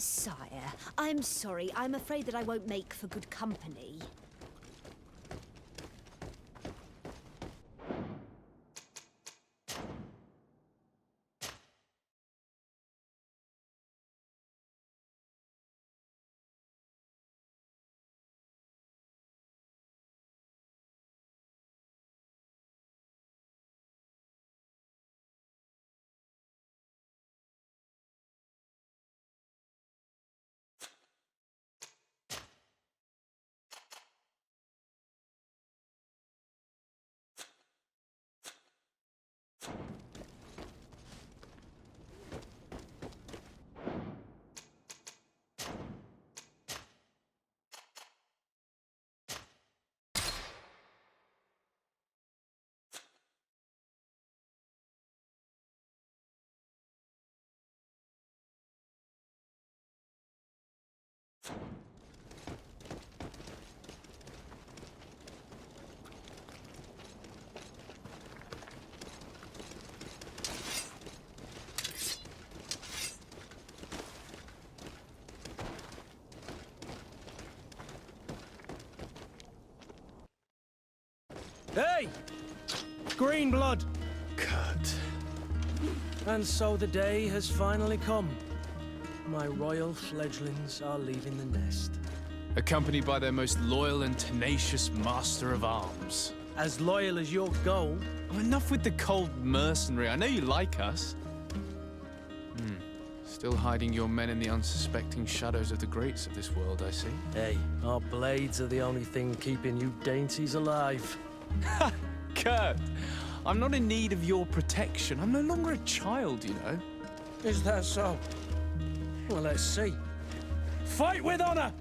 Sire, I'm sorry. I'm afraid that I won't make for good company. Hey! Green blood! Kurt. And so the day has finally come. My royal fledglings are leaving the nest. Accompanied by their most loyal and tenacious master of arms. As loyal as your gold. Oh, enough with the cold mercenary. I know you like us. Still hiding your men in the unsuspecting shadows of the greats of this world, I see. Hey, our blades are the only thing keeping you dainties alive. Ha! Kurt! I'm not in need of your protection. I'm no longer a child, you know. Is that so? Well, let's see. Fight with honor!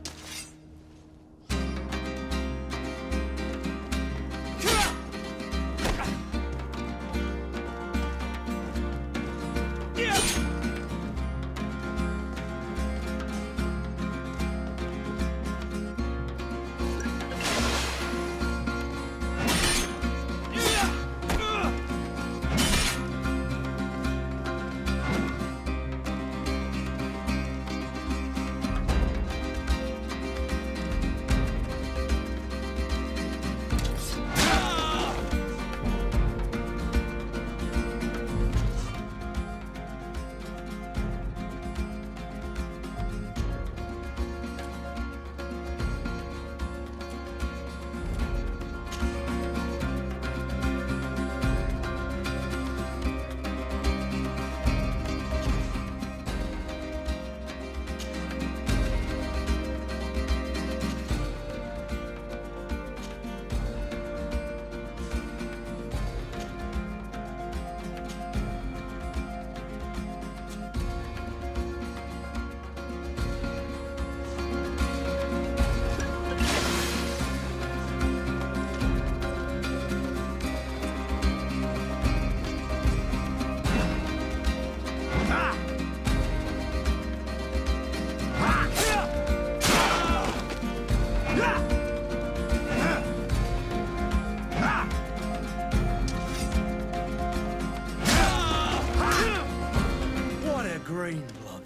Green blood.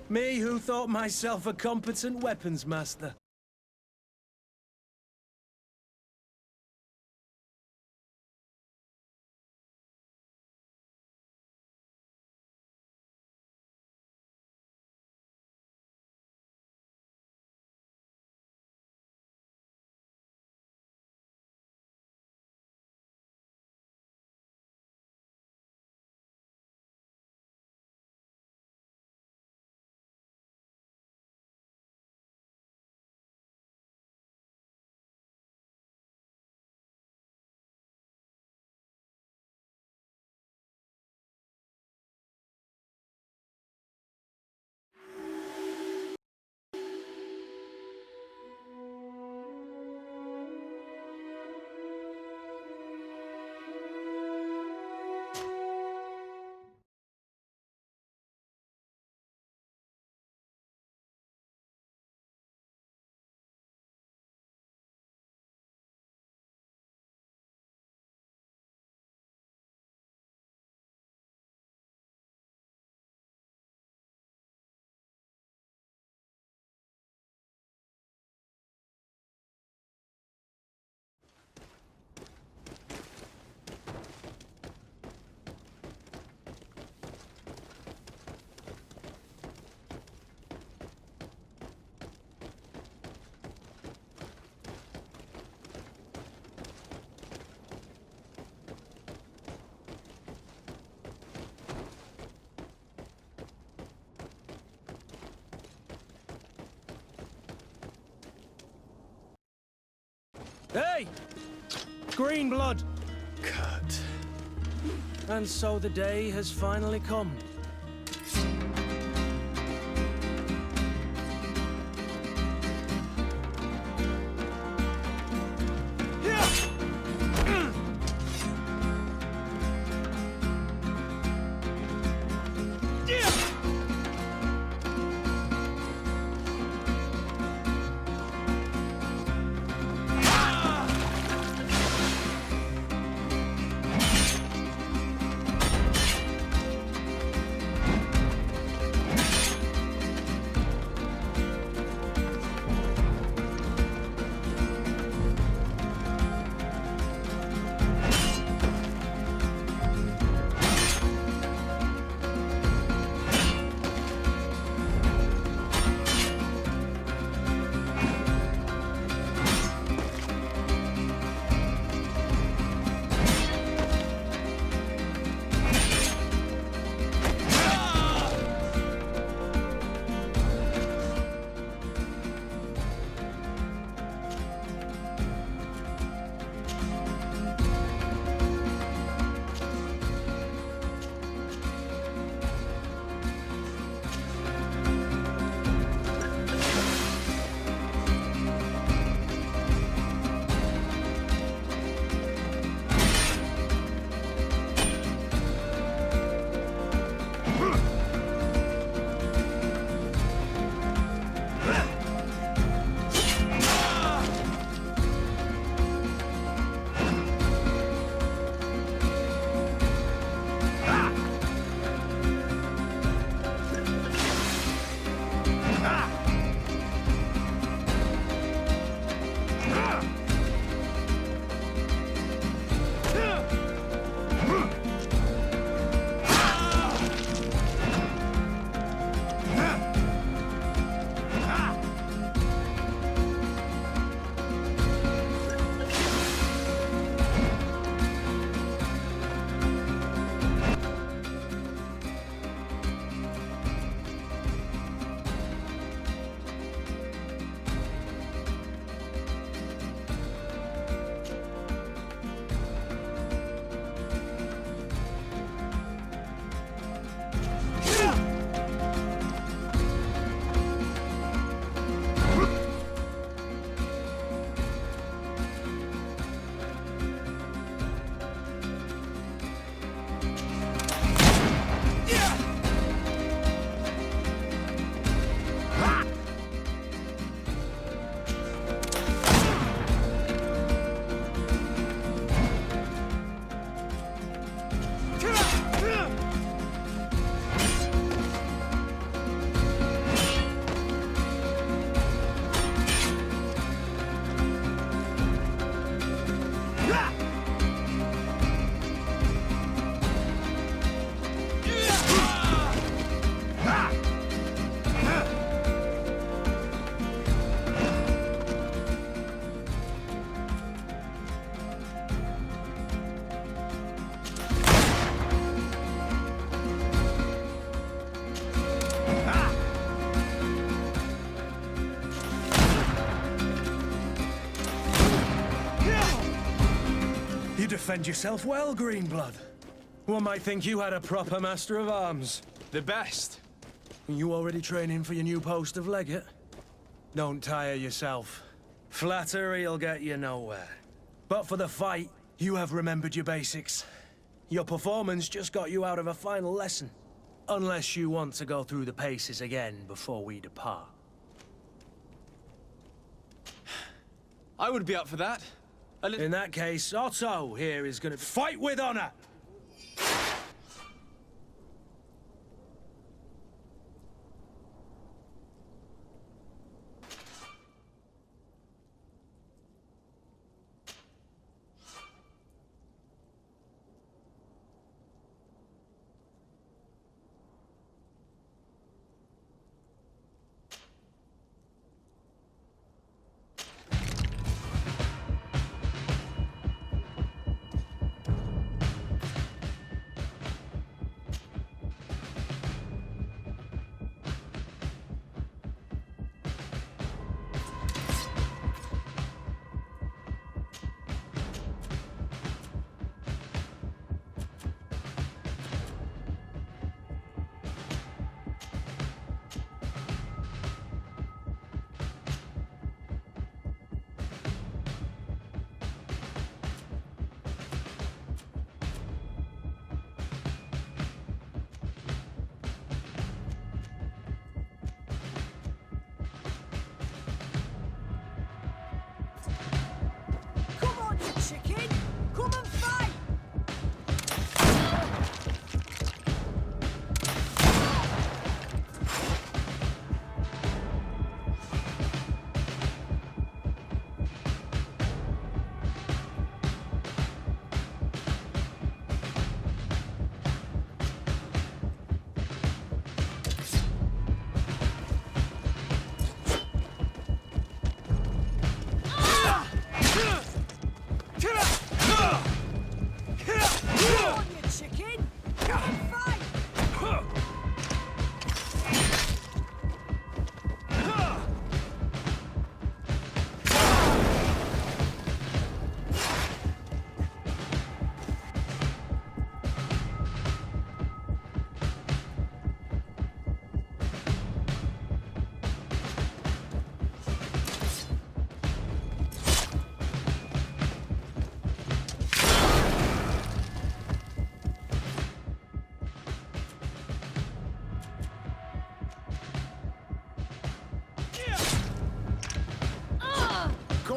Me who thought myself a competent weapons master. Hey! Greenblood! Kurt. And so the day has finally come. You defend yourself well, Greenblood. One might think you had a proper master of arms. The best. You already training for your new post of legate? Don't tire yourself. Flattery'll get you nowhere. But for the fight, you have remembered your basics. Your performance just got you out of a final lesson. Unless you want to go through the paces again before we depart. I would be up for that. In that case, Otto here is gonna fight with honor!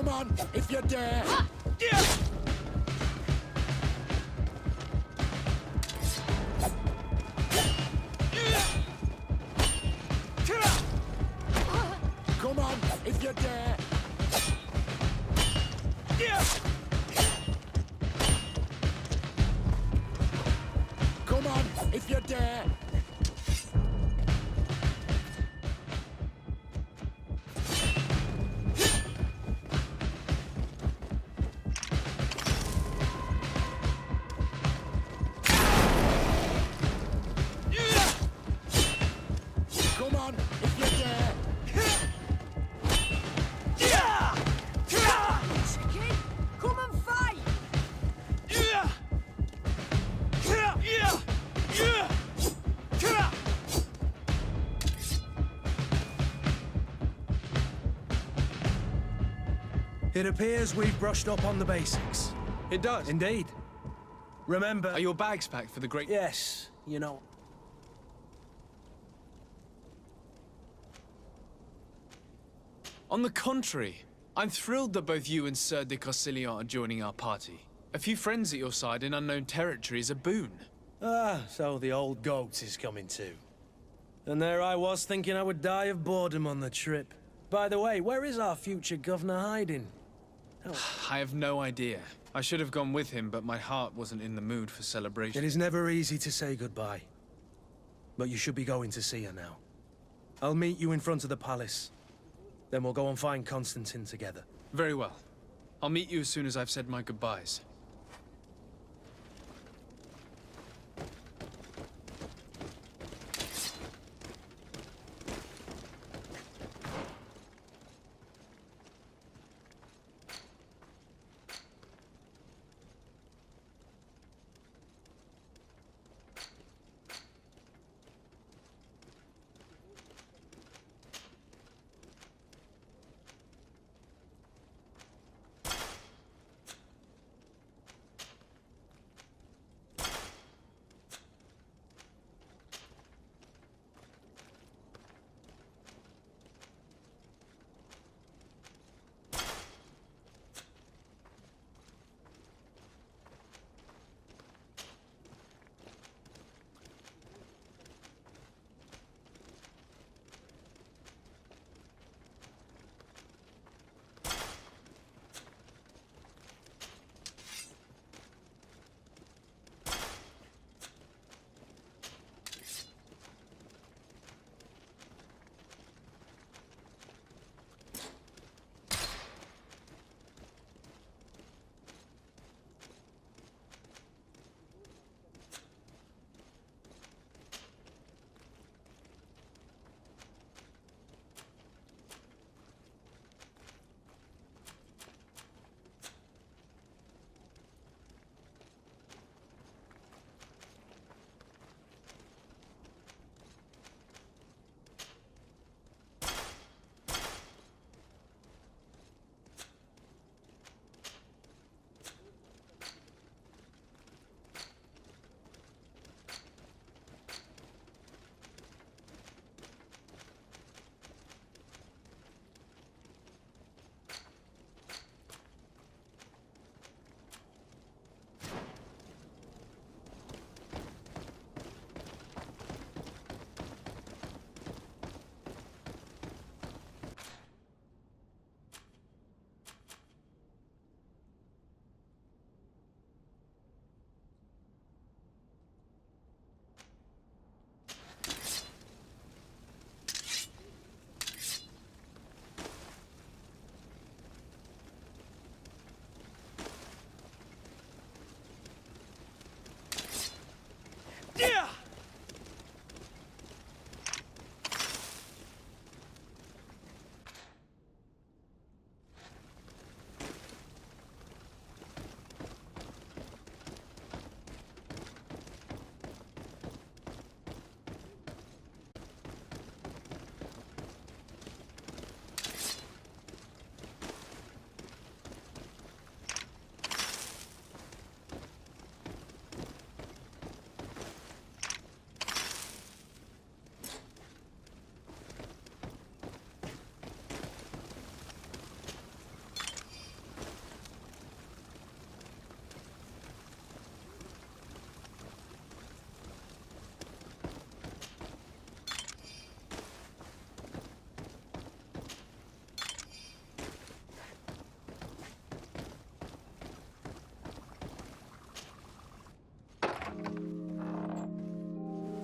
on, if you dare. Come on, if you dare. Come on, if you dare. Come on, if you dare. Chicken, come and fight! It appears we've brushed up on the basics. It does. Indeed. Remember... Are your bags packed for the great... Yes, you know. On the contrary, I'm thrilled that both you and Sir de Corsilian are joining our party. A few friends at your side in unknown territory is a boon. Ah, so the old goat is coming too. And there I was thinking I would die of boredom on the trip. By the way, where is our future governor hiding? I have no idea. I should have gone with him, but my heart wasn't in the mood for celebration. It is never easy to say goodbye. But you should be going to see her now. I'll meet you in front of the palace. Then we'll go and find Constantine together. Very well. I'll meet you as soon as I've said my goodbyes.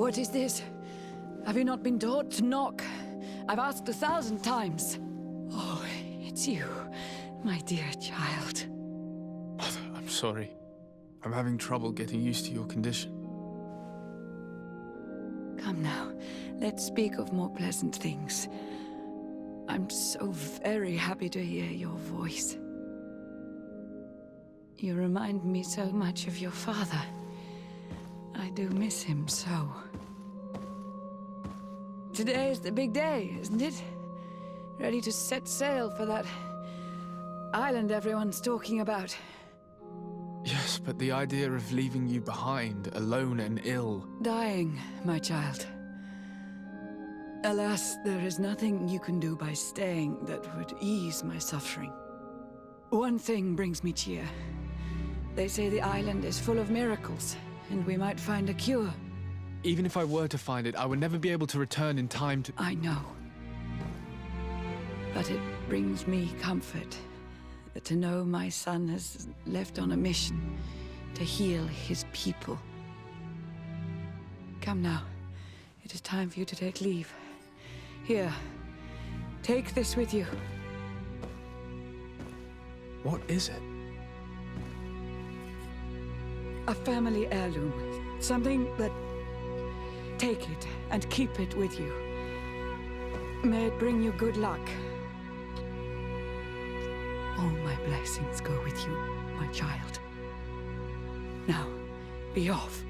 What is this? Have you not been taught to knock? I've asked 1,000 times. Oh, it's you, my dear child. Mother, I'm sorry. I'm having trouble getting used to your condition. Come now, let's speak of more pleasant things. I'm so very happy to hear your voice. You remind me so much of your father. I do miss him so. Today is the big day, isn't it? Ready to set sail for that island everyone's talking about. Yes, but the idea of leaving you behind, alone and ill... Dying, my child. Alas, there is nothing you can do by staying that would ease my suffering. One thing brings me cheer. They say the island is full of miracles, and we might find a cure. Even if I were to find it, I would never be able to return in time to... I know. But it brings me comfort to know my son has left on a mission to heal his people. Come now. It is time for you to take leave. Here, take this with you. What is it? A family heirloom. Something that... Take it and keep it with you. May it bring you good luck. All my blessings go with you, my child. Now, be off.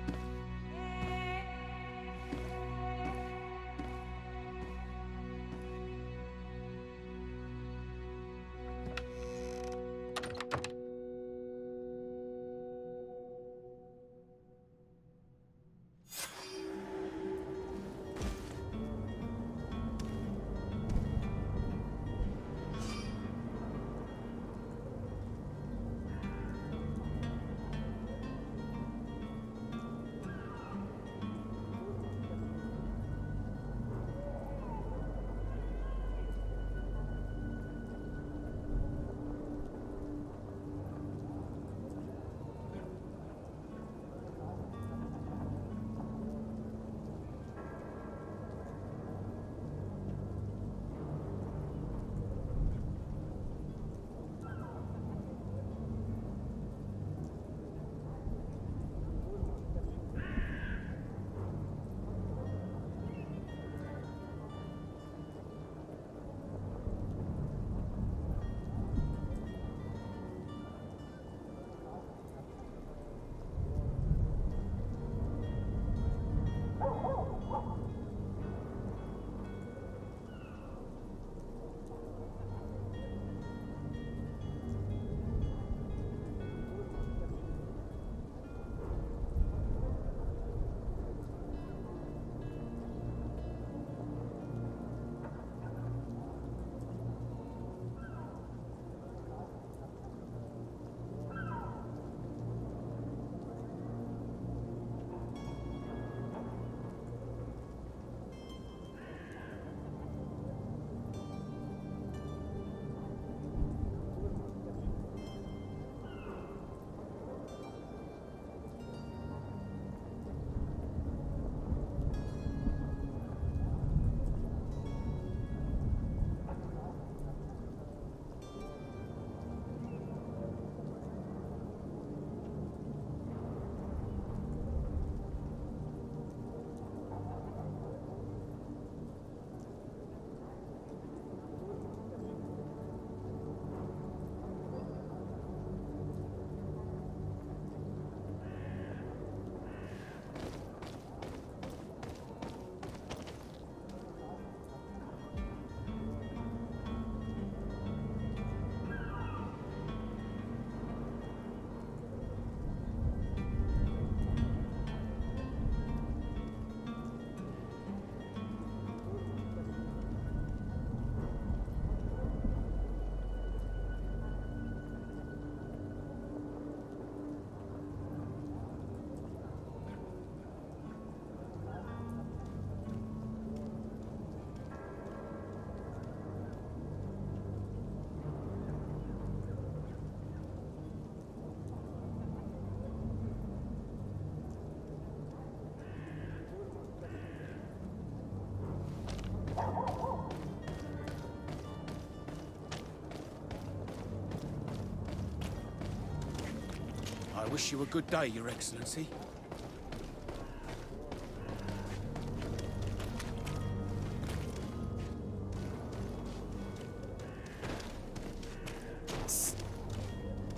Wish you a good day, Your Excellency.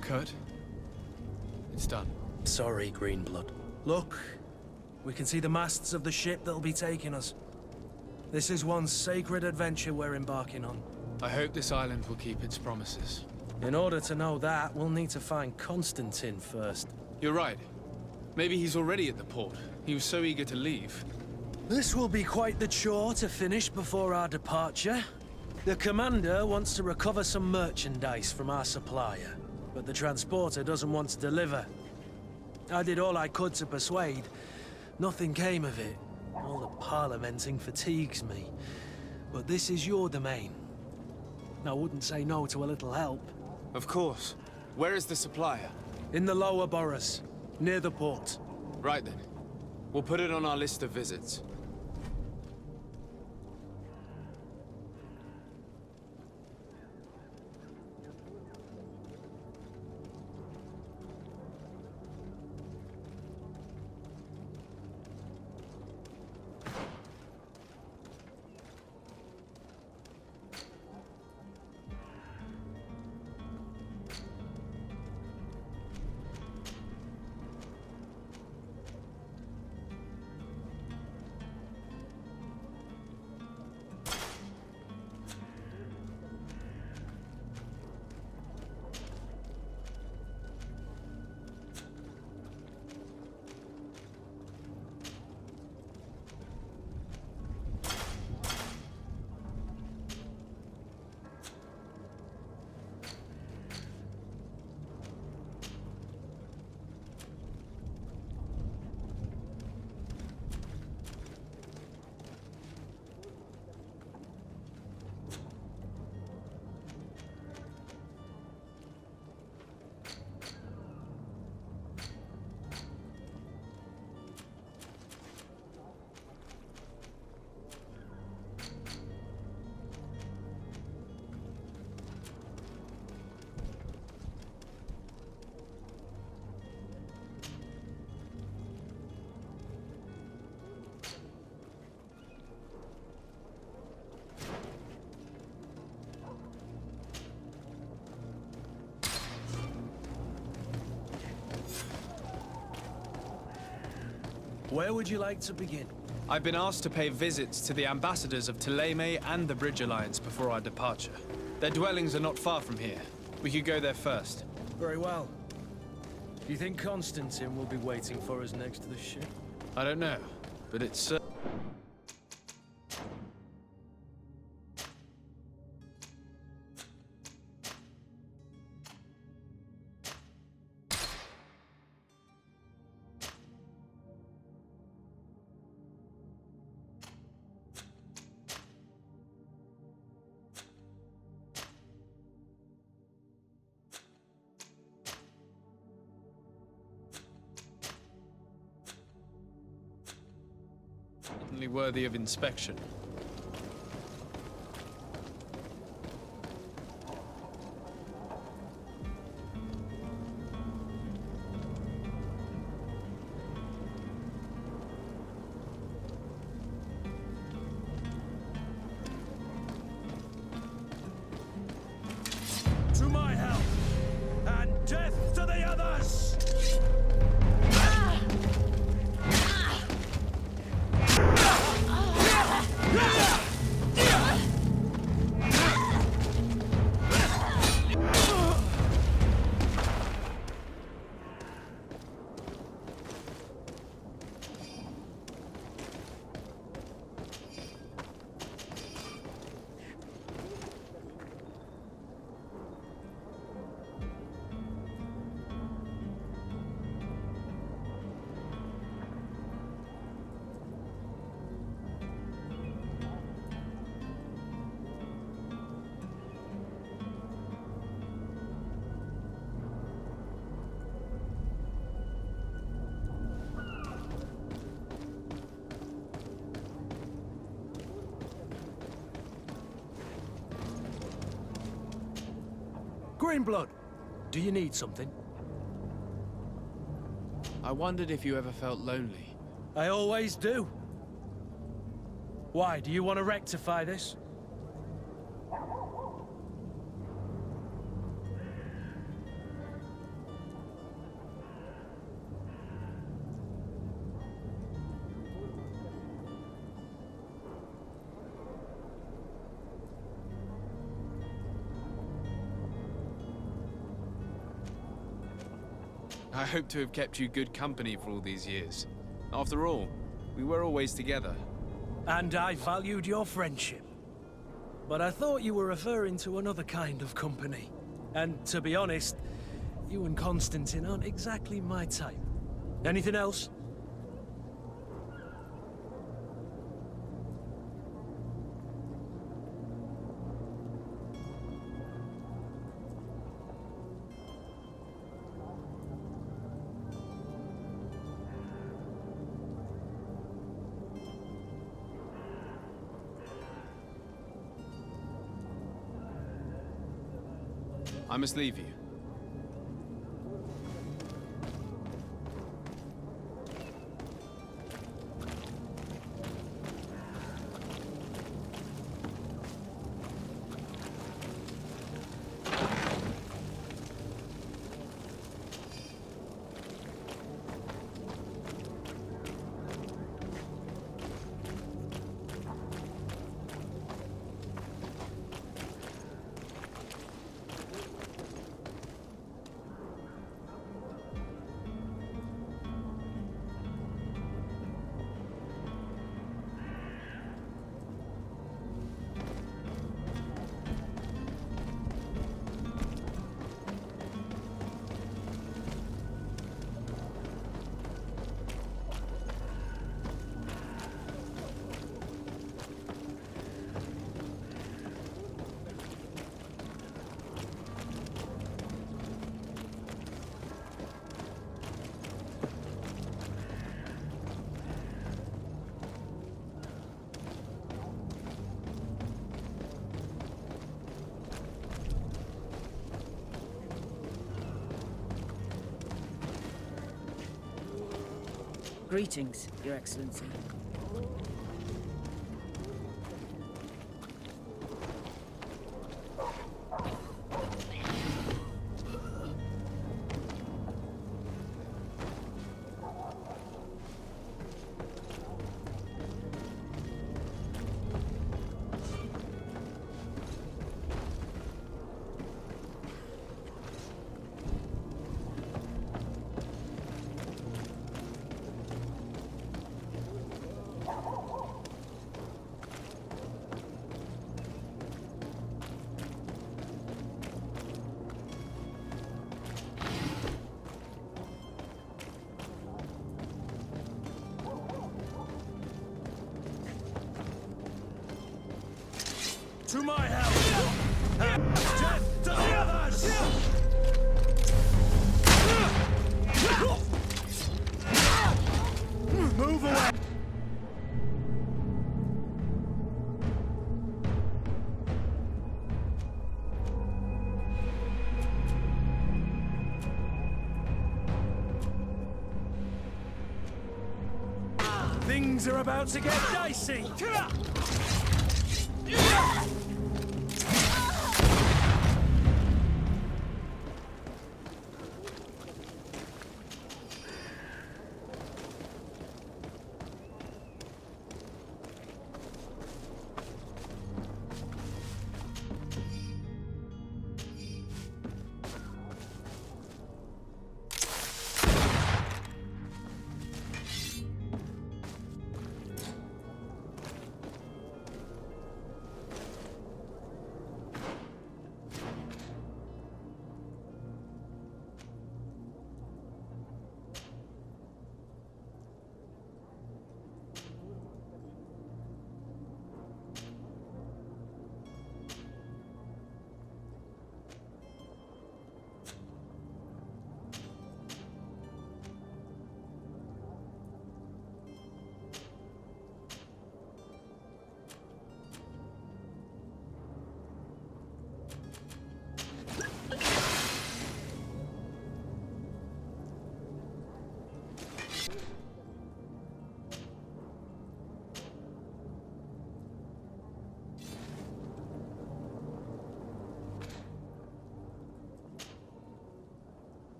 Kurt, it's done. Sorry, Greenblood. Look, we can see the masts of the ship that'll be taking us. This is one sacred adventure we're embarking on. I hope this island will keep its promises. In order to know that, we'll need to find Constantine first. You're right. Maybe he's already at the port. He was so eager to leave. This will be quite the chore to finish before our departure. The commander wants to recover some merchandise from our supplier, but the transporter doesn't want to deliver. I did all I could to persuade. Nothing came of it. All the parliamenting fatigues me. But this is your domain. I wouldn't say no to a little help. Of course. Where is the supplier? In the lower boroughs, near the port. Right then. We'll put it on our list of visits. Where would you like to begin? I've been asked to pay visits to the ambassadors of Thélème and the Bridge Alliance before our departure. Their dwellings are not far from here. We could go there first. Very well. Do you think Constantine will be waiting for us next to the ship? I don't know, but it's certainly worthy of inspection. To my help! And death to the others! Greenblood, do you need something? I wondered if you ever felt lonely. I always do. Why, do you want to rectify this? I hope to have kept you good company for all these years. After all, we were always together. And I valued your friendship. But I thought you were referring to another kind of company. And to be honest, you and Constantine aren't exactly my type. Anything else? I must leave you. Greetings, Your Excellency. To my house! Death to the others! Move away! Things are about to get dicey!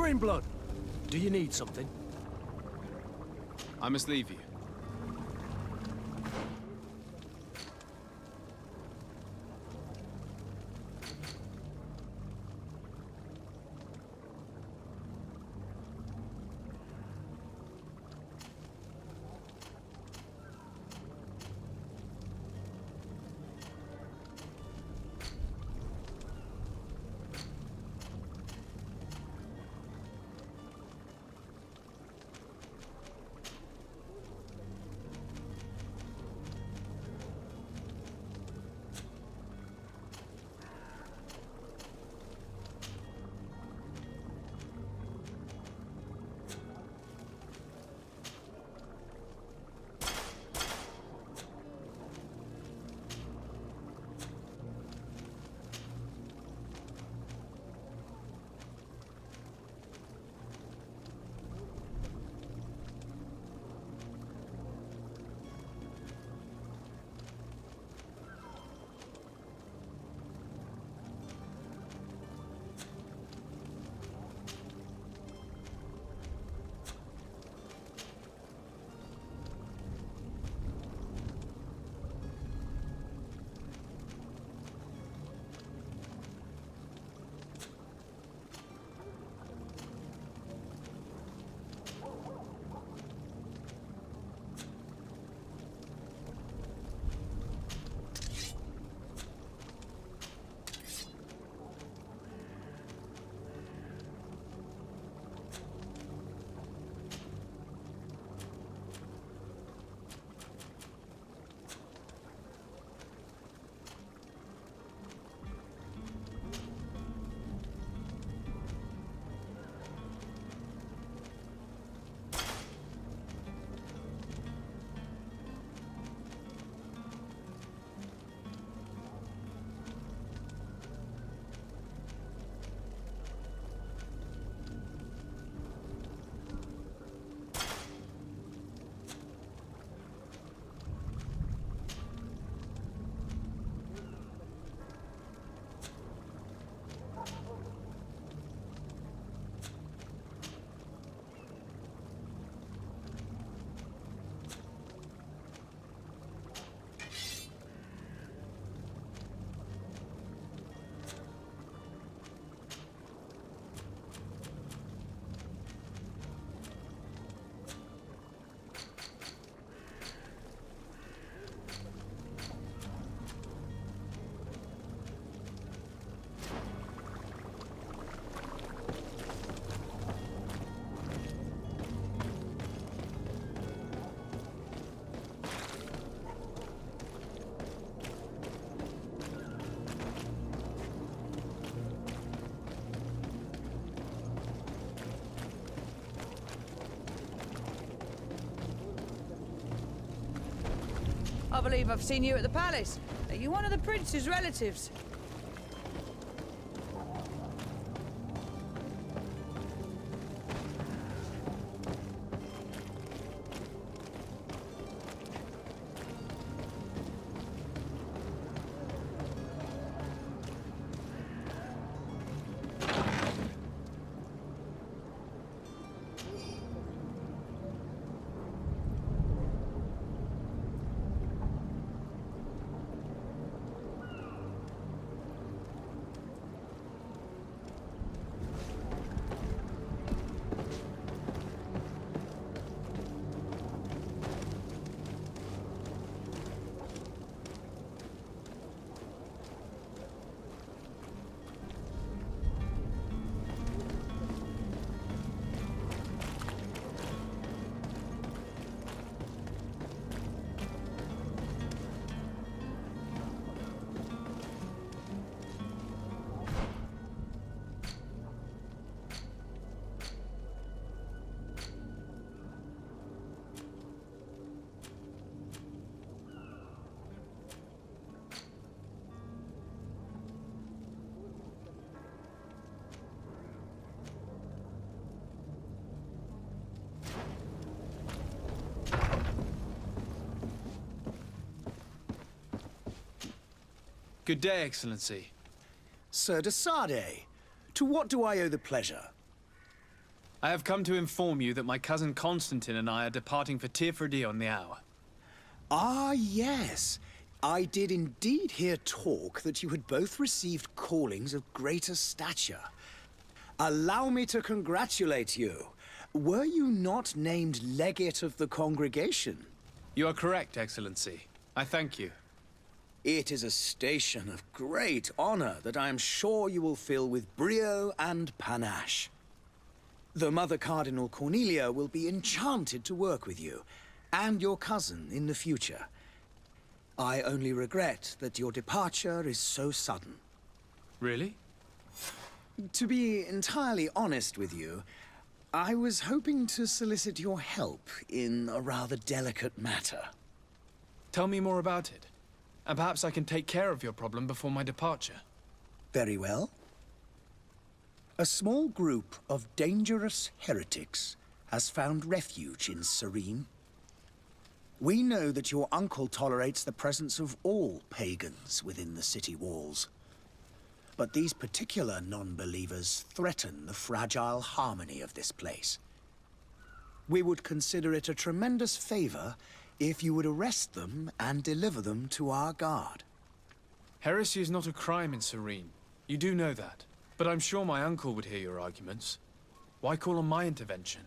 in blood. Do you need something? I must leave you. I believe I've seen you at the palace. Are you one of the prince's relatives? Good day, Excellency. Sir de Sardet, to what do I owe the pleasure? I have come to inform you that my cousin Constantine and I are departing for Tirfredi on the hour. Ah, yes. I did indeed hear talk that you had both received callings of greater stature. Allow me to congratulate you. Were you not named legate of the congregation? You are correct, Excellency. I thank you. It is a station of great honor that I am sure you will fill with brio and panache. The Mother Cardinal Cornelia will be enchanted to work with you, and your cousin in the future. I only regret that your departure is so sudden. Really? To be entirely honest with you, I was hoping to solicit your help in a rather delicate matter. Tell me more about it, and perhaps I can take care of your problem before my departure. Very well. A small group of dangerous heretics has found refuge in Serene. We know that your uncle tolerates the presence of all pagans within the city walls. But these particular non-believers threaten the fragile harmony of this place. We would consider it a tremendous favor if you would arrest them and deliver them to our guard. Heresy is not a crime in Serene. You do know that. But I'm sure my uncle would hear your arguments. Why call on my intervention?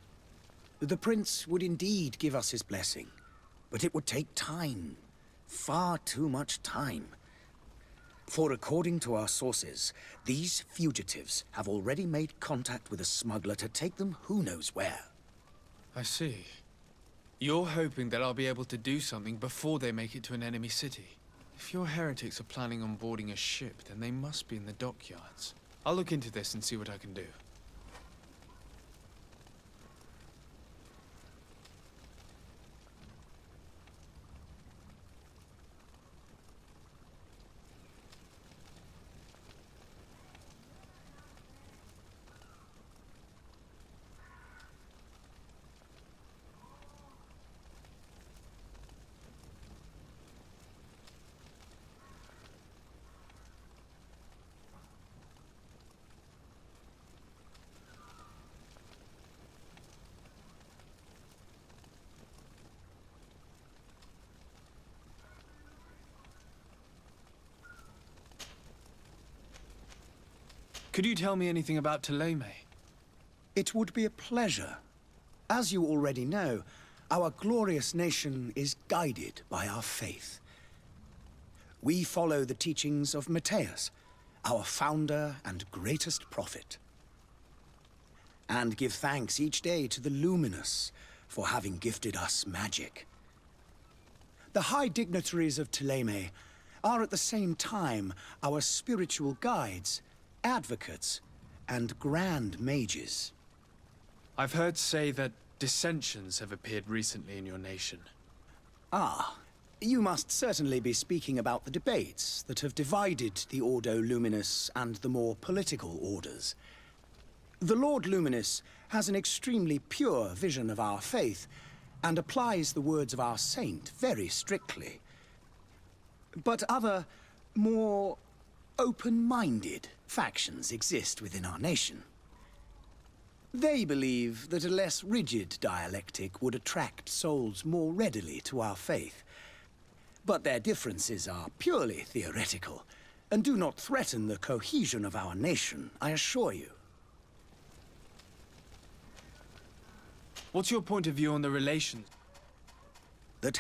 The Prince would indeed give us his blessing, but it would take time. Far too much time. For according to our sources, these fugitives have already made contact with a smuggler to take them who knows where. I see. You're hoping that I'll be able to do something before they make it to an enemy city. If your heretics are planning on boarding a ship, then they must be in the dockyards. I'll look into this and see what I can do. Could you tell me anything about Thélème? It would be a pleasure. As you already know, our glorious nation is guided by our faith. We follow the teachings of Matthias, our founder and greatest prophet, and give thanks each day to the Luminous for having gifted us magic. The high dignitaries of Thélème are at the same time our spiritual guides, advocates, and grand mages. I've heard say that dissensions have appeared recently in your nation. Ah, you must certainly be speaking about the debates that have divided the Ordo Luminous and the more political orders. The Lord Luminous has an extremely pure vision of our faith and applies the words of our saint very strictly. But other, more open-minded factions exist within our nation. They believe that a less rigid dialectic would attract souls more readily to our faith. But their differences are purely theoretical, and do not threaten the cohesion of our nation, I assure you. What's your point of view on the relations? That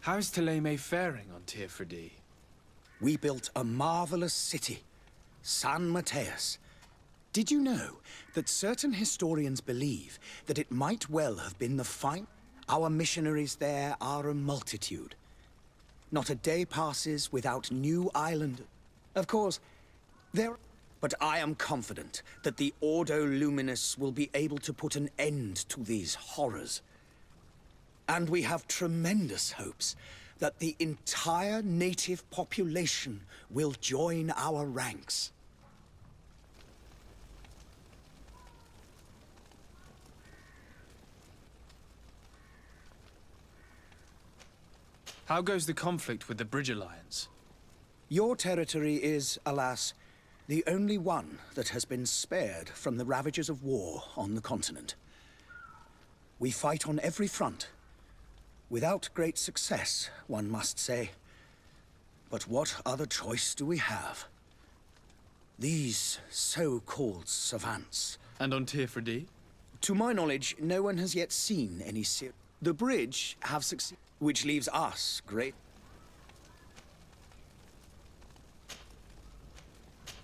How is Thélème faring on Tirfredi? we built a marvelous city, San Matthias. Did you know that certain historians believe that it might well have been the find? Our missionaries there are a multitude. Not a day passes without new island. Of course, there... But I am confident that the Ordo Luminous will be able to put an end to these horrors. And we have tremendous hopes that the entire native population will join our ranks. How goes the conflict with the Bridge Alliance? Your territory is, alas, The only one that has been spared from the ravages of war on the continent. We fight on every front. Without great success, one must say. But what other choice do we have? These so-called savants. And on Tirfredi? To my knowledge, no one has yet seen any The bridge have succeeded, which leaves us great.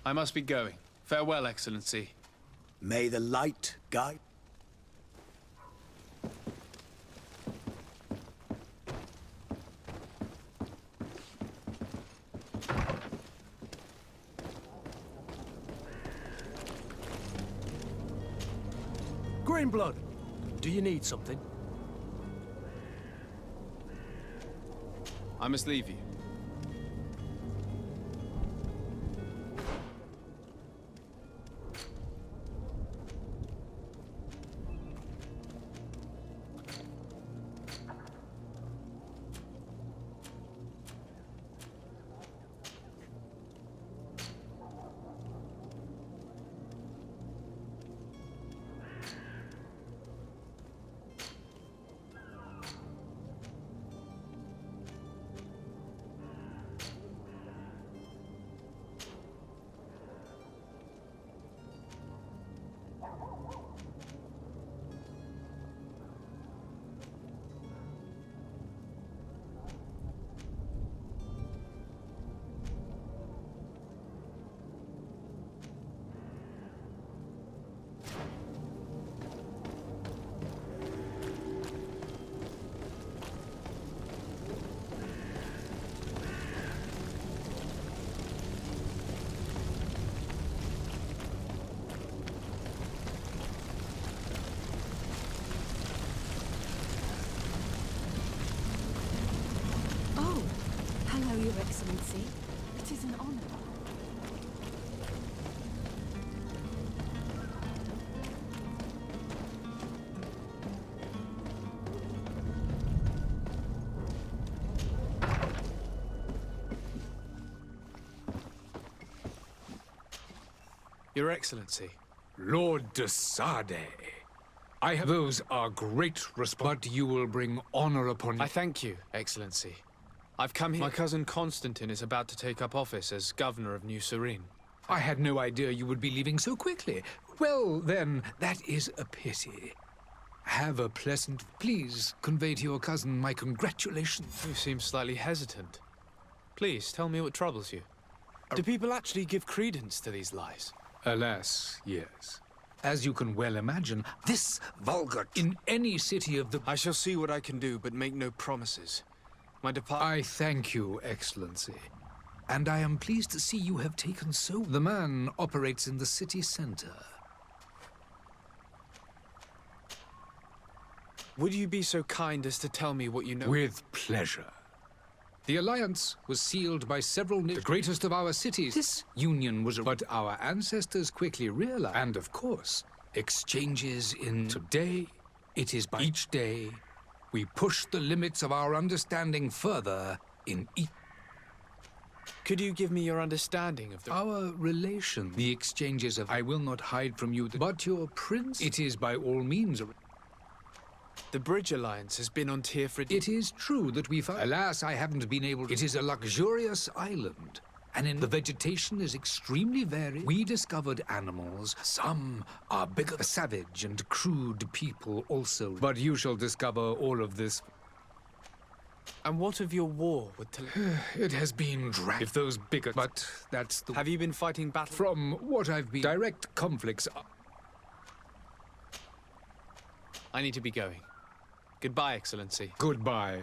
I must be going. Farewell, Excellency. May the light guide. Greenblood, do you need something? I must leave you. Oh, hello, Your Excellency. It is an honor. Your Excellency. Lord de Sade, I have those are great but you will bring honor upon I thank you, Excellency. I've come here. My cousin Constantine is about to take up office as governor of New Serene. I had no idea you would be leaving so quickly. Well, then, that is a pity. Have a pleasant... Please convey to your cousin my congratulations. You seem slightly hesitant. Please, tell me what troubles you. Do people actually give credence to these lies? Alas, yes. As you can well imagine, this vulgar... In any city of the... I shall see what I can do, but make no promises. My I thank you, Excellency. And I am pleased to see you have taken so... The man operates in the city center. Would you be so kind as to tell me what you know? With pleasure. The alliance was sealed by several... The greatest of our cities. This union was... But our ancestors quickly realized... And of course, exchanges in... Today, it is by each day... We push the limits of our understanding further in each... Could you give me your understanding of the... Our relation, the exchanges of... I will not hide from you, but your prince... It is by all means... The Bridge Alliance has been on Tirfredi. It is true that we found... Alas, I haven't been able to... It is a luxurious island, and in the vegetation is extremely varied. We discovered animals. Some are bigger, savage and crude people also. But you shall discover all of this. And what of your war with It has been dragged. If those bigots... But that's the... Have you been fighting battle? From what I've been... Direct conflicts... I need to be going. Goodbye, Excellency. Goodbye.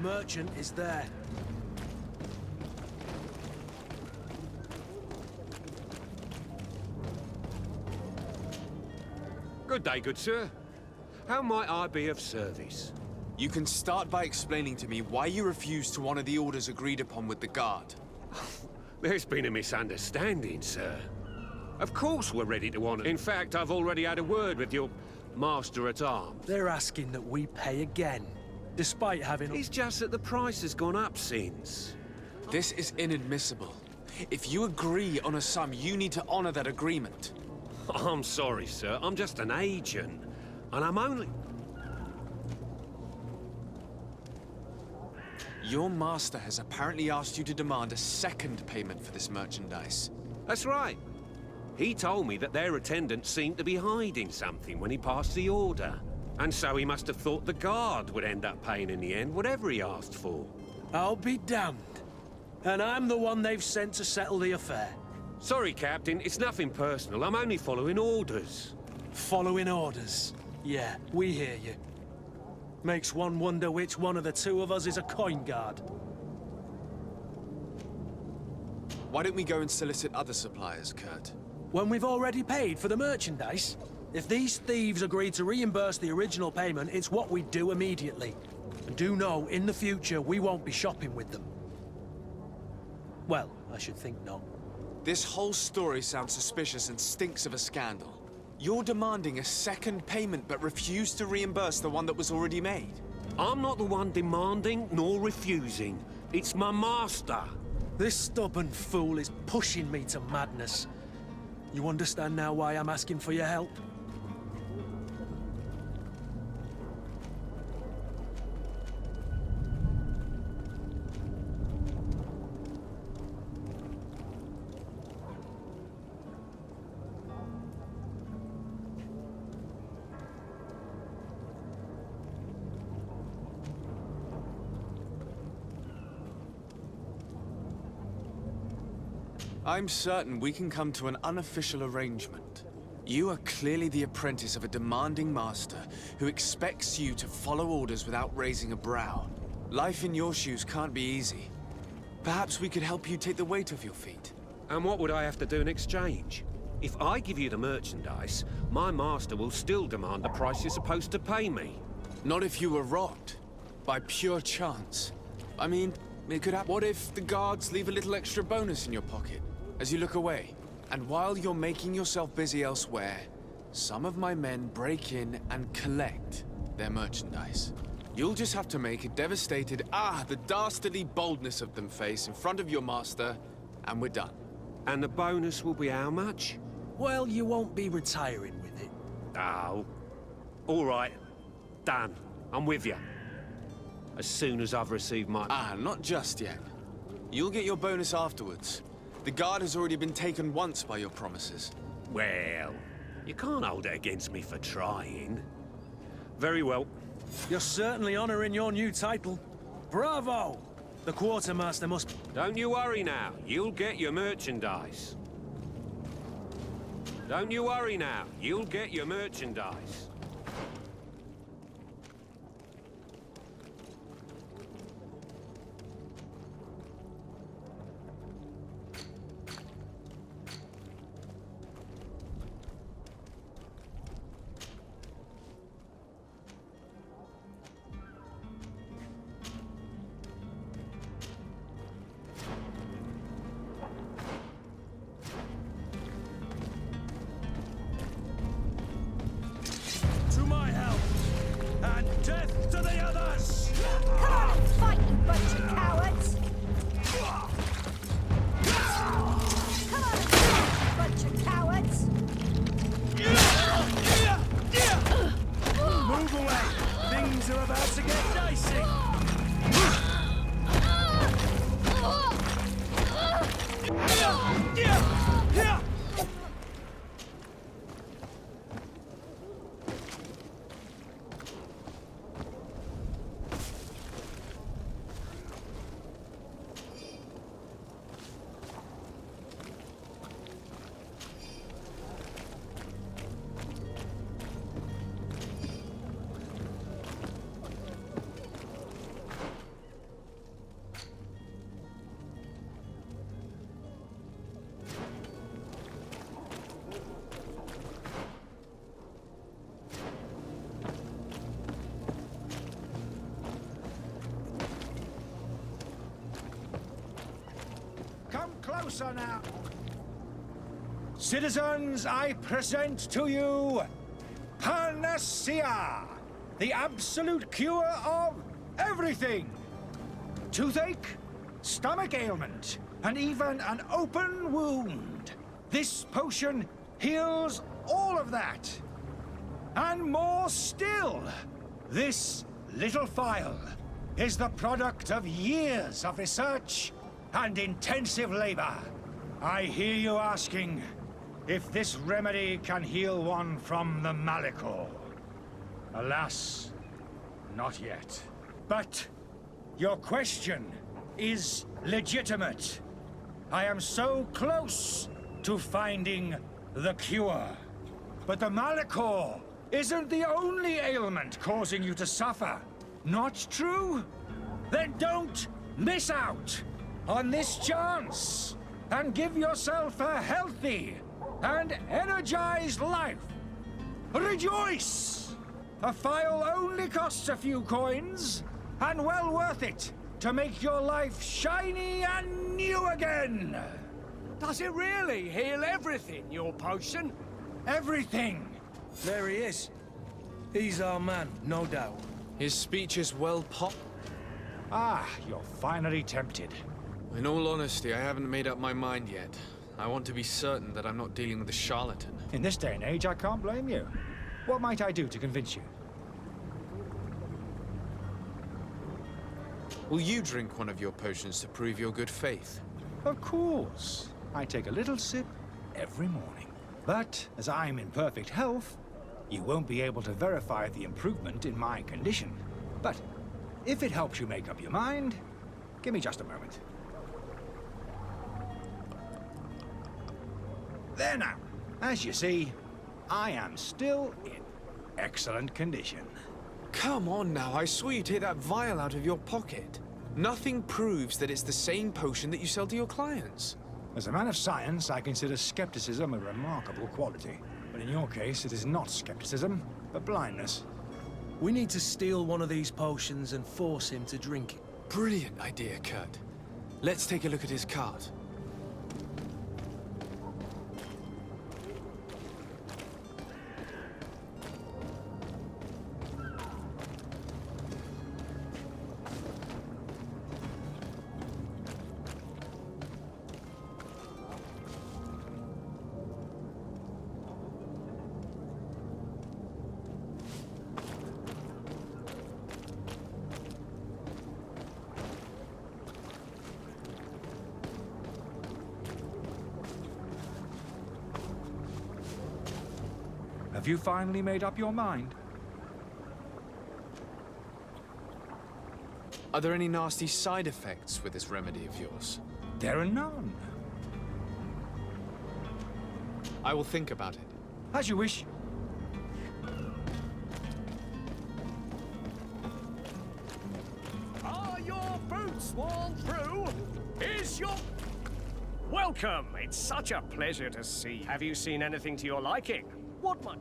merchant is there. Good day, good sir. How might I be of service? You can start by explaining to me why you refused to honor the orders agreed upon with the Guard. There's been a misunderstanding, sir. Of course we're ready to honor. In fact, I've already had a word with your master-at-arms. They're asking that we pay again, despite having... It's just that the price has gone up since. This is inadmissible. If you agree on a sum, you need to honor that agreement. I'm sorry, sir. I'm just an agent. And I'm only... Your master has apparently asked you to demand a second payment for this merchandise. That's right. He told me that their attendant seemed to be hiding something when he passed the order. And so he must have thought the Guard would end up paying in the end whatever he asked for. I'll be damned. And I'm the one they've sent to settle the affair. Sorry, Captain. It's nothing personal. I'm only following orders. Following orders. Yeah, we hear you. Makes one wonder which one of the two of us is a coin guard. Why don't we go and solicit other suppliers, Kurt? When we've already paid for the merchandise? If these thieves agree to reimburse the original payment, it's what we do immediately. And do know, in the future, we won't be shopping with them. Well, I should think not. This whole story sounds suspicious and stinks of a scandal. You're demanding a second payment but refuse to reimburse the one that was already made. I'm not the one demanding nor refusing. It's my master. This stubborn fool is pushing me to madness. You understand now why I'm asking for your help? I'm certain we can come to an unofficial arrangement. You are clearly the apprentice of a demanding master who expects you to follow orders without raising a brow. Life in your shoes can't be easy. Perhaps we could help you take the weight off your feet. And what would I have to do in exchange? If I give you the merchandise, my master will still demand the price you're supposed to pay me. Not if you were robbed. By pure chance. I mean, it could happen. What if the guards leave a little extra bonus in your pocket as you look away? And while you're making yourself busy elsewhere, some of my men break in and collect their merchandise. You'll just have to make a devastated, the dastardly boldness of them face in front of your master, and we're done. And the bonus will be how much? Well, you won't be retiring with it. Oh. All right. Done. I'm with you. As soon as I've received my... Not just yet. You'll get your bonus afterwards. The guard has already been taken once by your promises. Well, you can't hold it against me for trying. Very well. You're certainly honoring your new title. Bravo! The quartermaster must... Don't you worry now. You'll get your merchandise. Don't you worry now. You'll get your merchandise. closer now. Citizens, I present to you Panacea, the absolute cure of everything. Toothache, stomach ailment, and even an open wound. This potion heals all of that. And more still. This little phial is the product of years of research and intensive labor. I hear you asking if this remedy can heal one from the Malichor. Alas, not yet. But your question is legitimate. I am so close to finding the cure. But the Malichor isn't the only ailment causing you to suffer. Not true? Then don't miss out on this chance and give yourself a healthy and energized life. Rejoice! A phial only costs a few coins, and well worth it to make your life shiny and new again. Does it really heal everything, your potion? Everything. There he is. He's our man, no doubt. His speech is well pop. Ah, you're finally tempted. In all honesty, I haven't made up my mind yet. I want to be certain that I'm not dealing with a charlatan. In this day and age, I can't blame you. What might I do to convince you? Will you drink one of your potions to prove your good faith? Of course. I take a little sip every morning. But as I'm in perfect health, you won't be able to verify the improvement in my condition. But if it helps you make up your mind, give me just a moment. There now. As you see, I am still in excellent condition. Come on now, I saw you take that vial out of your pocket. Nothing proves that it's the same potion that you sell to your clients. As a man of science, I consider skepticism a remarkable quality. But in your case, it is not skepticism, but blindness. We need to steal one of these potions and force him to drink it. Brilliant idea, Kurt. Let's take a look at his cart. Have you finally made up your mind? Are there any nasty side effects with this remedy of yours? There are none. I will think about it. As you wish. Are your boots worn through? Is your... Welcome! It's such a pleasure to see you. Have you seen anything to your liking? What might...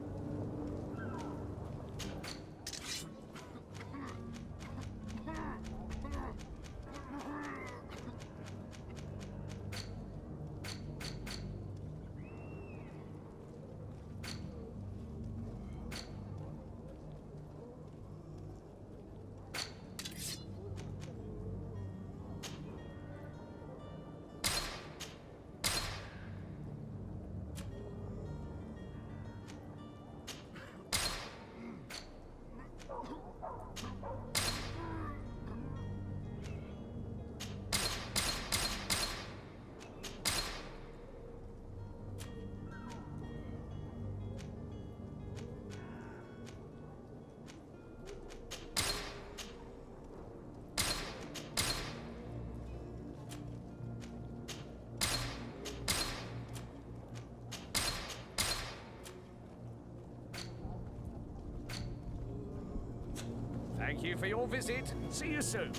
Thank you for your visit. See you soon.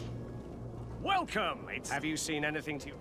Welcome! Have you seen anything to...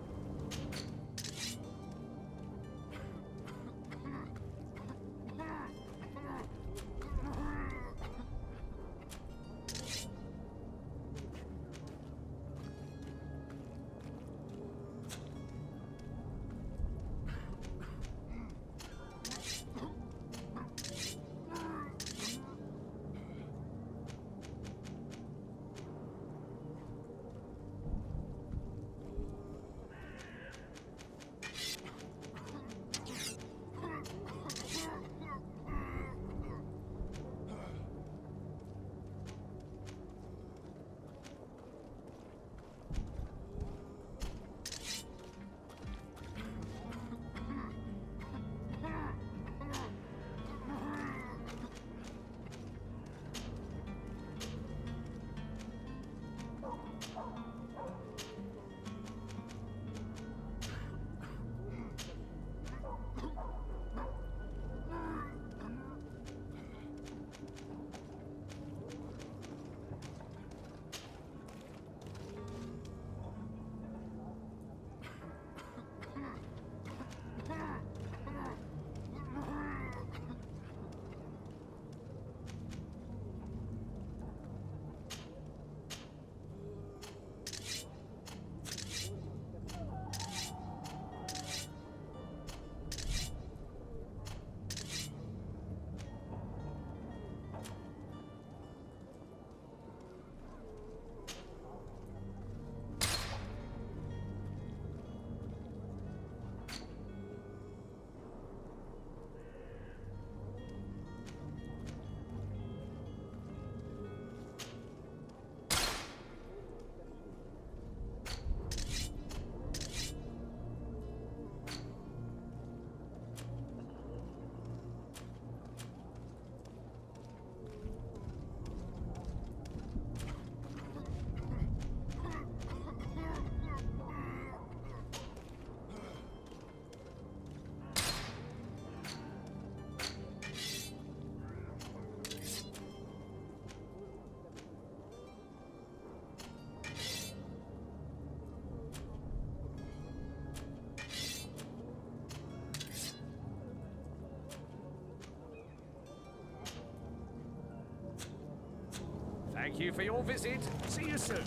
Thank you for your visit. See you soon.